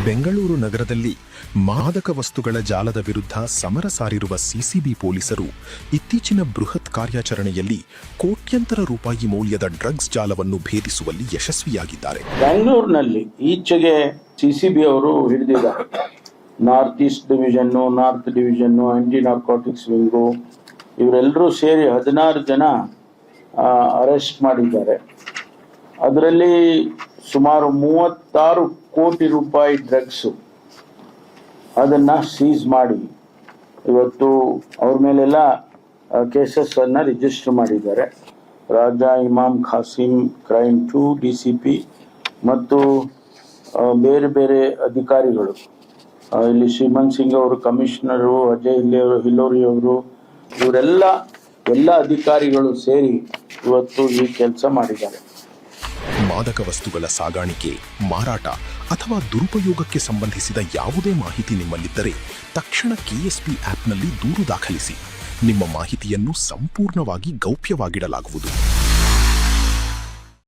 ಬೆಂಗಳೂರು ನಗರದಲ್ಲಿ ಮಾದಕ ವಸ್ತುಗಳ ಜಾಲದ ವಿರುದ್ಧ ಸಮರ ಸಾರಿರುವ ಸಿಸಿಬಿ ಪೊಲೀಸರು ಇತ್ತೀಚಿನ ಬೃಹತ್ ಕಾರ್ಯಾಚರಣೆಯಲ್ಲಿ ಕೋಟ್ಯಂತರ ರೂಪಾಯಿ ಮೌಲ್ಯದ ಡ್ರಗ್ಸ್ ಜಾಲವನ್ನು ಭೇದಿಸುವಲ್ಲಿ ಯಶಸ್ವಿಯಾಗಿದ್ದಾರೆ. ಬೆಂಗಳೂರಿನಲ್ಲಿ ಈಚೆಗೆ ಸಿಸಿಬಿ ಅವರು ಹಿಡಿದಿದ್ದಾರೆ. ನಾರ್ತ್ ಈಸ್ಟ್ ಡಿವಿಷನ್ನು, ನಾರ್ತ್ ಡಿವಿಷನ್ನು, ಆಂಟಿ ನಾರ್ಕೋಟಿಕ್ಸ್ ವಿಂಗು ಇವರೆಲ್ಲರೂ ಸೇರಿ 16 ಜನ ಅರೆಸ್ಟ್ ಮಾಡಿದ್ದಾರೆ. ಅದರಲ್ಲಿ ಸುಮಾರು 36 ಕೋಟಿ ರೂಪಾಯಿ ಡ್ರಗ್ಸು ಅದನ್ನು ಸೀಸ್ ಮಾಡಿ ಇವತ್ತು ಅವ್ರ ಮೇಲೆಲ್ಲ ಕೇಸಸ್ ಅನ್ನು ರಿಜಿಸ್ಟರ್ ಮಾಡಿದ್ದಾರೆ. ರಾಜಾ ಇಮಾಮ್ ಖಾಸಿಂ ಕ್ರೈಮ್ 2 DCP ಮತ್ತು ಬೇರೆ ಬೇರೆ ಅಧಿಕಾರಿಗಳು, ಇಲ್ಲಿ ಶ್ರೀಮಂತ್ ಸಿಂಗ್ ಅವರು ಕಮಿಷನರು, ಅಜಯ್ ಹಿಲೋರಿ ಅವರು, ಎಲ್ಲ ಅಧಿಕಾರಿಗಳು ಸೇರಿ ಇವತ್ತು ಈ ಕೆಲಸ ಮಾಡಿದ್ದಾರೆ. ಮಾದಕ ವಸ್ತುಗಳ ಸಾಗಾಣಿಕೆ, ಮಾರಾಟ ಅಥವಾ ದುರುಪಯೋಗಕ್ಕೆ ಸಂಬಂಧಿಸಿದ ಯಾವುದೇ ಮಾಹಿತಿ ನಿಮ್ಮಲ್ಲಿದ್ದರೆ ತಕ್ಷಣ KSP ಆ್ಯಪ್ನಲ್ಲಿ ದೂರು ದಾಖಲಿಸಿ. ನಿಮ್ಮ ಮಾಹಿತಿಯನ್ನು ಸಂಪೂರ್ಣವಾಗಿ ಗೌಪ್ಯವಾಗಿಡಲಾಗುವುದು.